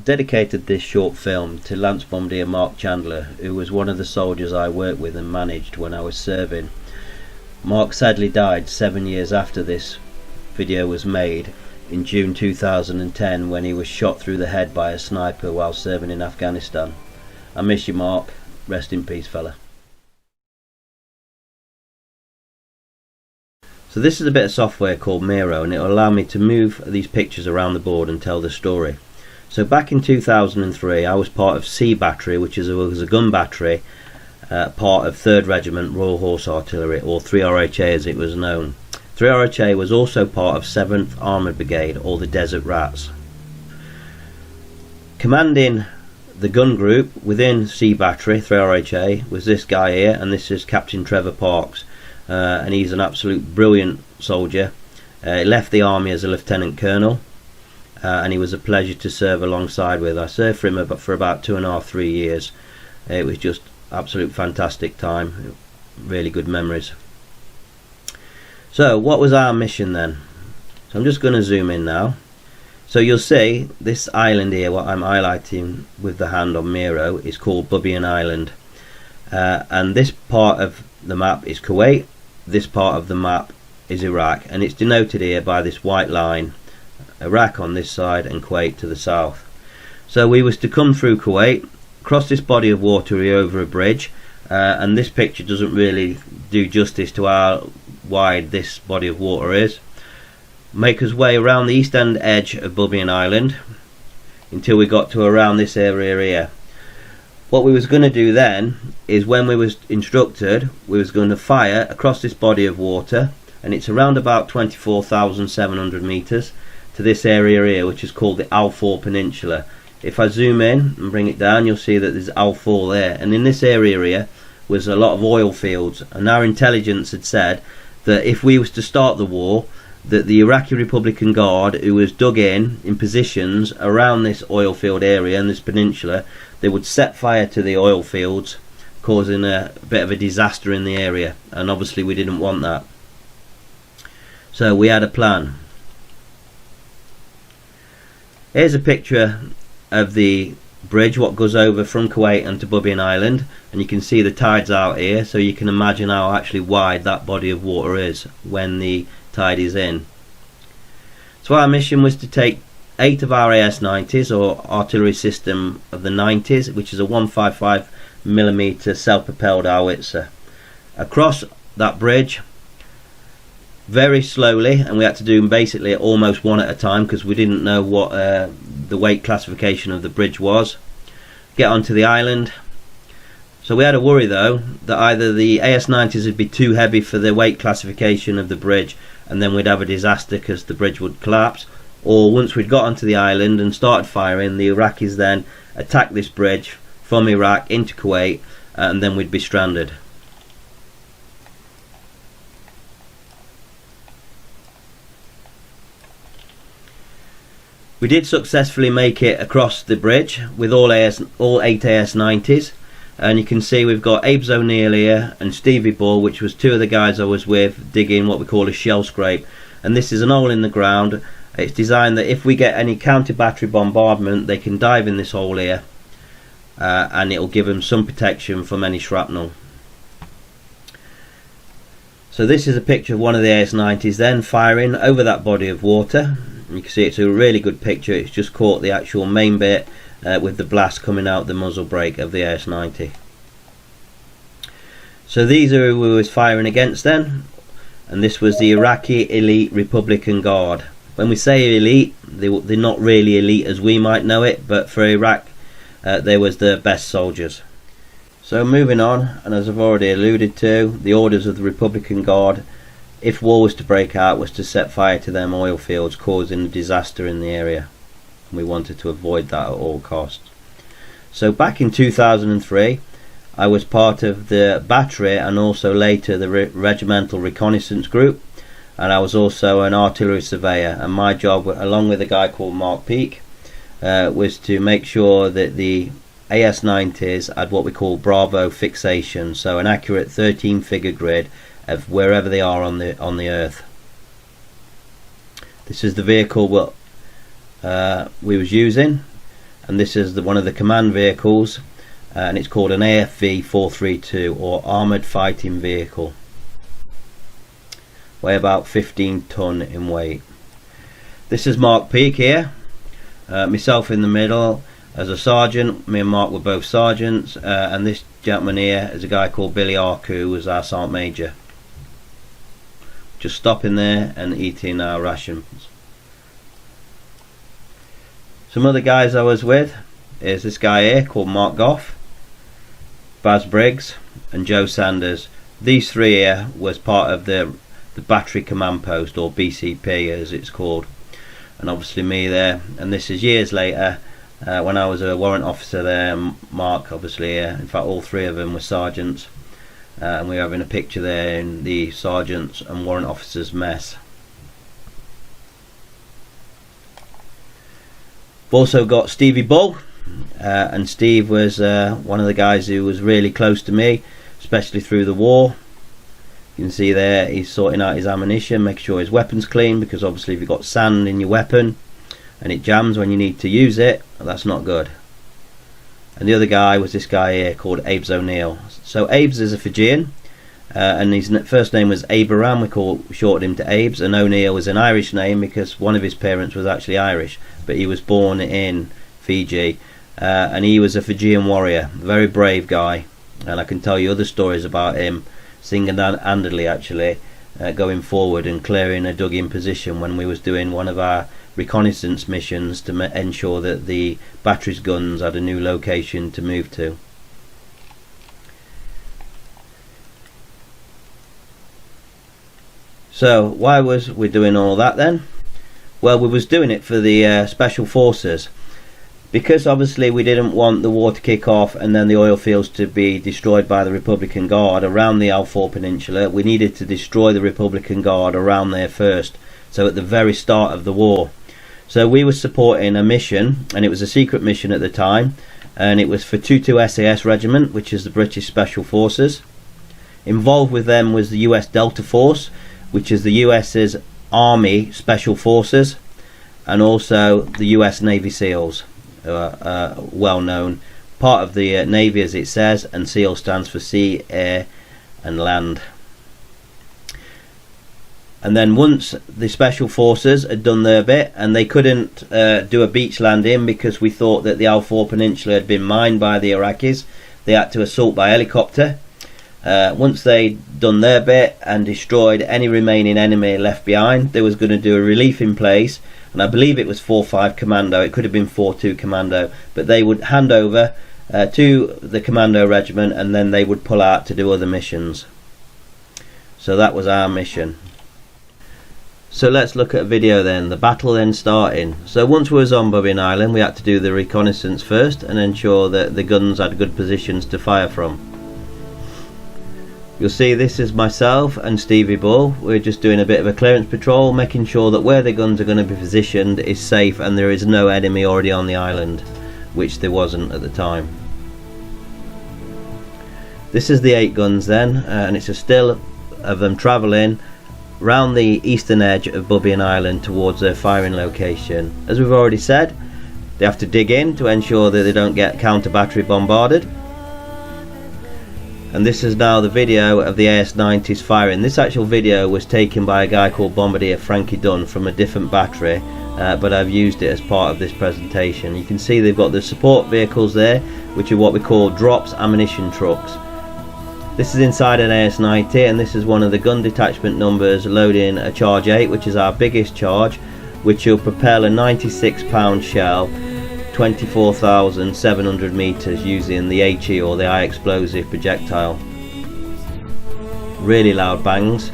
I've dedicated this short film to Lance Bombardier Mark Chandler, who was one of the soldiers I worked with and managed when I was serving. Mark sadly died 7 years after this video was made, in June 2010, when he was shot through the head by a sniper while serving in Afghanistan. I miss you, Mark. Rest in peace, fella. So this is a bit of software called Miro, and it will allow me to move these pictures around the board and tell the story. So back in 2003 I was part of C Battery, which was a gun battery, part of 3rd Regiment Royal Horse Artillery, or 3 RHA as it was known. 3 RHA was also part of 7th Armoured Brigade, or the Desert Rats. Commanding the gun group within C Battery, 3 RHA, was this guy here, and this is Captain Trevor Parks, and he's an absolute brilliant soldier. He left the army as a lieutenant colonel, and he was a pleasure to serve alongside with. I served for him for about 2.5–3 years. It was just absolute fantastic time, really good memories. So what was our mission then? So I'm just going to zoom in now. So you'll see this island here, what I'm highlighting with the hand on Miro, is called Bubiyan Island, and this part of the map is Kuwait, this part of the map is Iraq, and it's denoted here by this white line, Iraq on this side and Kuwait to the south. So we was to come through Kuwait, cross this body of water here over a bridge, and this picture doesn't really do justice to how wide this body of water is. Make us way around the east end edge of Bubiyan Island until we got to around this area here. What we was going to do then is, when we was instructed, we was going to fire across this body of water, and it's around about 24,700 meters to this area here, which is called the Al-Faw Peninsula. If I zoom in and bring it down, you'll see that there's Al-Faw there, and in this area here was a lot of oil fields, and our intelligence had said that if we was to start the war, that the Iraqi Republican Guard, who was dug in positions around this oil field area and this peninsula, they would set fire to the oil fields, causing a bit of a disaster in the area, and obviously we didn't want that. So we had a plan. Here's a picture of the bridge what goes over from Kuwait and to Bubiyan Island, and you can see the tides out here, so you can imagine how actually wide that body of water is when the tide is in. So our mission was to take 8 of our AS-90s, or artillery system of the 90s, which is a 155mm self-propelled howitzer, across that bridge very slowly, and we had to do them basically almost one at a time because we didn't know what the weight classification of the bridge was. Get onto the island. So we had a worry though that either the AS-90s would be too heavy for the weight classification of the bridge, and then we'd have a disaster because the bridge would collapse, or once we'd got onto the island and started firing, the Iraqis then attacked this bridge from Iraq into Kuwait, and then we'd be stranded. We did successfully make it across the bridge with all 8 AS-90s, and you can see we've got Abe O'Neill here and Stevie Ball, which was 2 of the guys I was with, digging what we call a shell scrape, and this is an hole in the ground. It's designed that if we get any counter-battery bombardment, they can dive in this hole here, and it will give them some protection from any shrapnel. So this is a picture of one of the AS-90s then firing over that body of water. You can see it's a really good picture. It's just caught the actual main bit with the blast coming out the muzzle brake of the AS-90. So these are who we was firing against then, and this was the Iraqi Elite Republican Guard. When we say elite, they're not really elite as we might know it, but for Iraq they was the best soldiers. So moving on, and as I've already alluded to, the orders of the Republican Guard, if war was to break out, was to set fire to them oil fields, causing a disaster in the area. We wanted to avoid that at all costs. So back in 2003 I was part of the battery and also later the regimental reconnaissance group, and I was also an artillery surveyor, and my job, along with a guy called Mark Peake, was to make sure that the AS-90s had what we call Bravo fixation, so an accurate 13-figure grid of wherever they are on the earth. This is the vehicle what we was using. and this is one of the command vehicles, and it's called an AFV 432, or Armoured Fighting Vehicle. Weigh about 15 ton in weight. This is Mark Peake here, myself in the middle as a sergeant. Me and Mark were both sergeants, and this gentleman here is a guy called Billy Ark, who was our sergeant major. Just stopping there and eating our rations. Some other guys I was with is this guy here called Mark Goff, Baz Briggs and Joe Sanders. These three here was part of the Battery Command Post, or BCP as it's called, and obviously me there. And this is years later, when I was a warrant officer there. Mark obviously here, in fact all three of them were sergeants, and we're having a picture there in the sergeants and warrant officers mess. We've also got Stevie Bull, and Steve was one of the guys who was really close to me, especially through the war. You can see there he's sorting out his ammunition, making sure his weapon's clean, because obviously if you've got sand in your weapon and it jams when you need to use it, that's not good. And the other guy was this guy here called Abe's O'Neill. So Abe's is a Fijian, and his first name was Abraham. We shortened him to Abe's, and O'Neill was an Irish name because one of his parents was actually Irish, but he was born in Fiji, and he was a Fijian warrior, a very brave guy, and I can tell you other stories about him single-handedly actually, going forward and clearing a dug-in position when we was doing one of our reconnaissance missions to ensure that the battery's guns had a new location to move to. So why was we doing all that then? Well, we was doing it for the special forces, because obviously we didn't want the war to kick off and then the oil fields to be destroyed by the Republican Guard around the Alfour Peninsula. We needed to destroy the Republican Guard around there first, so at the very start of the war. So we were supporting a mission, and it was a secret mission at the time, and it was for 22 SAS Regiment, which is the British Special Forces. Involved with them was the US Delta Force, which is the US's Army Special Forces, and also the US Navy SEALs, well known, part of the Navy as it says, and SEAL stands for Sea, Air and Land. And then once the Special Forces had done their bit, and they couldn't do a beach landing because we thought that the Alfour Peninsula had been mined by the Iraqis, they had to assault by helicopter. Once they'd done their bit and destroyed any remaining enemy left behind, they was going to do a relief in place, and I believe it was 4-5 Commando, it could have been 4-2 Commando, but they would hand over to the Commando Regiment, and then they would pull out to do other missions. So that was our mission. So let's look at a video then, the battle then starting. So once we was on Bubbin Island, we had to do the reconnaissance first and ensure that the guns had good positions to fire from. You'll see this is myself and Stevie Bull. We're just doing a bit of a clearance patrol, making sure that where the guns are going to be positioned is safe and there is no enemy already on the island, which there wasn't at the time. This is the 8 guns then, and it's a still of them travelling round the eastern edge of Bubbin Island towards their firing location. As we've already said, they have to dig in to ensure that they don't get counter battery bombarded. And this is now the video of the AS-90s firing. This actual video was taken by a guy called Bombardier Frankie Dunn from a different battery, but I've used it as part of this presentation. You can see they've got the support vehicles there, which are what we call drops ammunition trucks. This is inside an AS-90, and this is one of the gun detachment numbers loading a Charge 8, which is our biggest charge, which will propel a 96-pound shell 24,700 meters using the HE, or the high explosive projectile. Really loud bangs.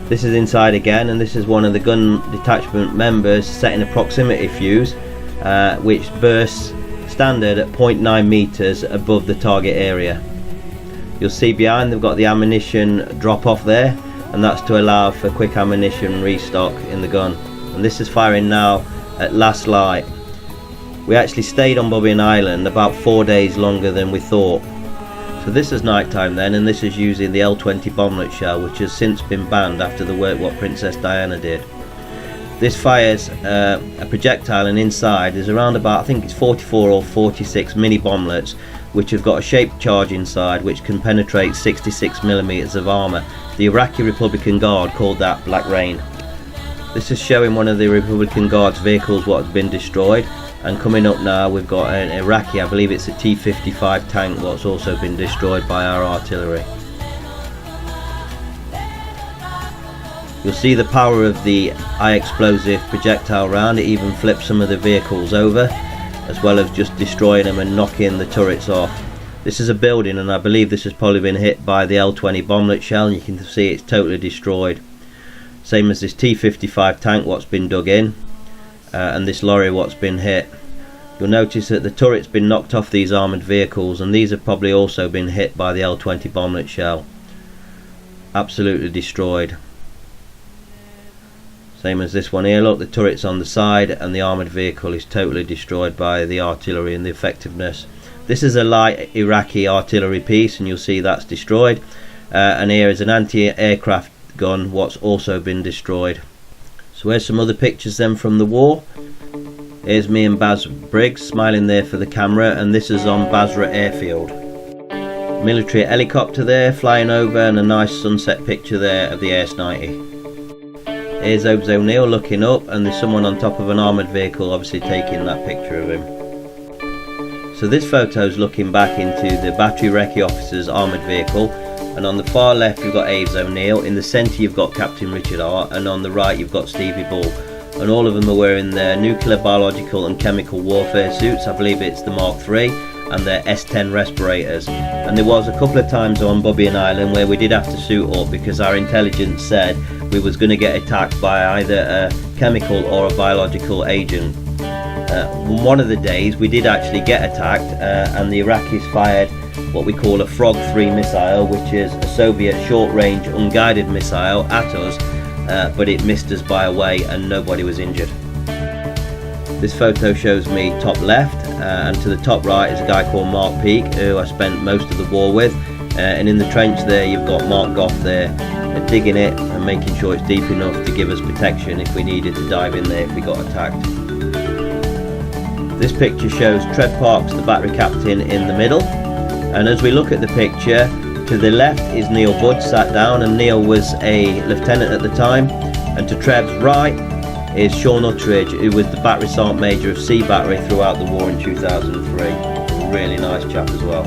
This is inside again, and this is one of the gun detachment members setting a proximity fuse, which bursts standard at 0.9 meters above the target area. You'll see behind they've got the ammunition drop off there, and that's to allow for quick ammunition restock in the gun. And this is firing now at last light. We actually stayed on Bubbin Island about 4 days longer than we thought. So this is night time then, and this is using the L-20 bomblet shell, which has since been banned after the work what Princess Diana did. This fires a projectile, and inside there's around about, I think it's 44 or 46 mini bomblets, which have got a shaped charge inside which can penetrate 66mm of armour. The Iraqi Republican Guard called that Black Rain. This is showing one of the Republican Guard's vehicles what has been destroyed, and coming up now we've got an Iraqi, I believe it's a T-55 tank, what's also been destroyed by our artillery. You'll see the power of the high explosive projectile round. It even flips some of the vehicles over, as well as just destroying them and knocking the turrets off. This is a building, and I believe this has probably been hit by the L-20 bomblet shell, and you can see it's totally destroyed. Same as this T-55 tank what's been dug in, and this lorry what's been hit. You'll notice that the turret's been knocked off these armoured vehicles, and these have probably also been hit by the L-20 bomblet shell. Absolutely destroyed. Same as this one here, look, the turret's on the side and the armoured vehicle is totally destroyed by the artillery and the effectiveness. This is a light Iraqi artillery piece, and you'll see that's destroyed. And here is an anti-aircraft gun what's also been destroyed. So here's some other pictures then from the war. Here's me and Baz Briggs smiling there for the camera, and this is on Basra airfield. Military helicopter there flying over, and a nice sunset picture there of the Air 90. Here's Obes O'Neill looking up, and there's someone on top of an armoured vehicle obviously taking that picture of him. So this photo's looking back into the battery recce officer's armoured vehicle, and on the far left you've got Obes O'Neill, in the centre you've got Captain Richard Hart, and on the right you've got Stevie Bull, and all of them are wearing their nuclear, biological and chemical warfare suits. I believe it's the Mark III, and their S10 respirators. And there was a couple of times on Bubian Island where we did have to suit up because our intelligence said we was going to get attacked by either a chemical or a biological agent. One of the days we did actually get attacked, and the Iraqis fired what we call a Frog 3 missile, which is a Soviet short-range unguided missile at us, but it missed us by a way and nobody was injured. This photo shows me top left, and to the top right is a guy called Mark Peake, who I spent most of the war with, and in the trench there you've got Mark Goff there, digging it and making sure it's deep enough to give us protection if we needed to dive in there if we got attacked. This picture shows Trev Parks, the battery captain, in the middle, and as we look at the picture, to the left is Neil Budd sat down, and Neil was a lieutenant at the time, and to Trev's right is Sean Uttridge, who was the battery sergeant major of C Battery throughout the war in 2003. A really nice chap as well.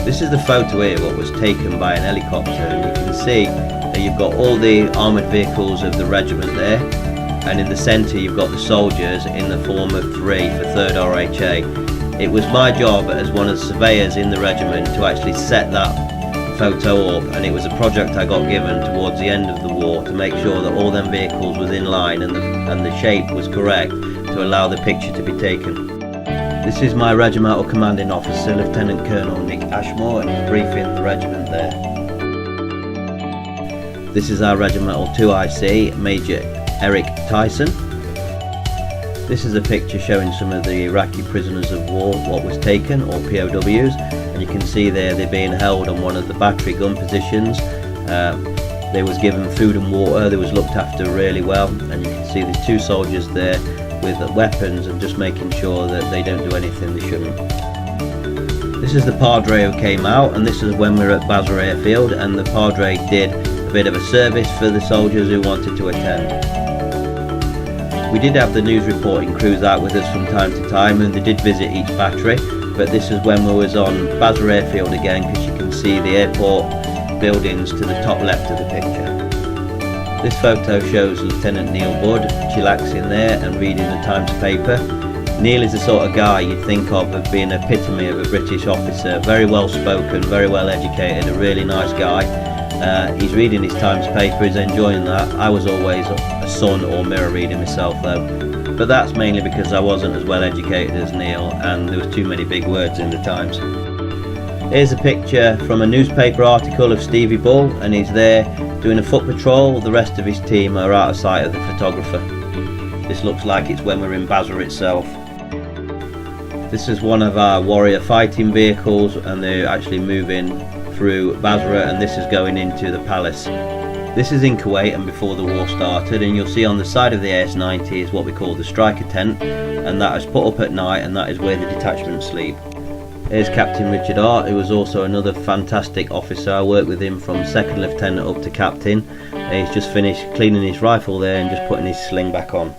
This is the photo here what was taken by an helicopter, and you can see that you've got all the armoured vehicles of the regiment there, and in the centre you've got the soldiers in the form of 3 for 3rd RHA. It was my job as one of the surveyors in the regiment to actually set that photo up, and it was a project I got given towards the end of the war to make sure that all them vehicles was in line and the shape was correct to allow the picture to be taken. This is my regimental commanding officer, Lieutenant Colonel Nick Ashmore, and he's briefing the regiment there. This is our regimental 2IC, Major Eric Tyson. This is a picture showing some of the Iraqi prisoners of war, what was taken, or POWs, and you can see there they're being held on one of the battery gun positions. They was given food and water, they was looked after really well, and you can see the 2 soldiers there with weapons and just making sure that they don't do anything they shouldn't. This is the Padre who came out, and this is when we were at Basra Airfield, and the Padre did a bit of a service for the soldiers who wanted to attend. We did have the news reporting crews out with us from time to time, and they did visit each battery, but this is when we was on Basra Airfield again, because you can see the airport buildings to the top left of the picture. This photo shows Lieutenant Neil Budd chillaxing there and reading the Times paper. Neil is the sort of guy you'd think of as being an epitome of a British officer, very well spoken, very well educated, a really nice guy. He's reading his Times paper, he's enjoying that. I was always a Sun or Mirror reader myself though, but that's mainly because I wasn't as well educated as Neil, and there was too many big words in the Times. Here's a picture from a newspaper article of Stevie Bull, and he's there doing a foot patrol. The rest of his team are out of sight of the photographer. This looks like it's when we're in Basra itself. This is one of our warrior fighting vehicles, and they're actually moving through Basra, and this is going into the palace. This is in Kuwait and before the war started, and you'll see on the side of the AS-90 is what we call the striker tent, and that is put up at night, and that is where the detachment sleep. Here's Captain Richard Hart, who was also another fantastic officer. I worked with him from second lieutenant up to captain. He's just finished cleaning his rifle there and just putting his sling back on.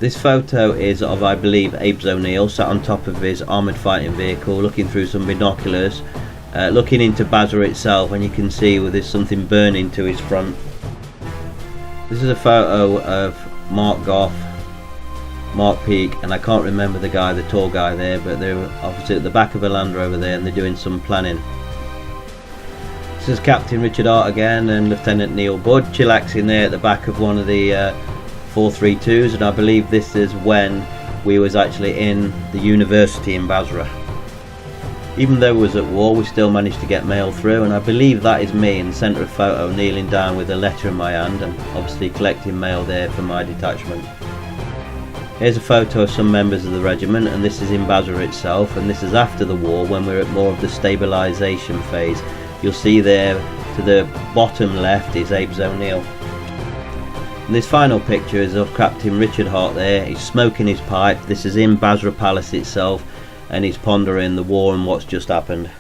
This photo is of, I believe, Abe O'Neill sat on top of his armoured fighting vehicle looking through some binoculars, looking into Basra itself, and you can see where there's something burning to his front. This is a photo of Mark Goff, Mark Peake, and I can't remember the guy, the tall guy there, but they're obviously at the back of a Land Rover there and they're doing some planning. This is Captain Richard Hart again and Lieutenant Neil Budd chillaxing there at the back of one of the 432s, and I believe this is when we was actually in the university in Basra. Even though we was at war, we still managed to get mail through, and I believe that is me in the centre of photo kneeling down with a letter in my hand and obviously collecting mail there for my detachment. Here's a photo of some members of the regiment, and this is in Basra itself, and this is after the war when we're at more of the stabilization phase. You'll see there to the bottom left is Abe O'Neill. And this final picture is of Captain Richard Hart there. He's smoking his pipe. This is in Basra Palace itself, and he's pondering the war and what's just happened.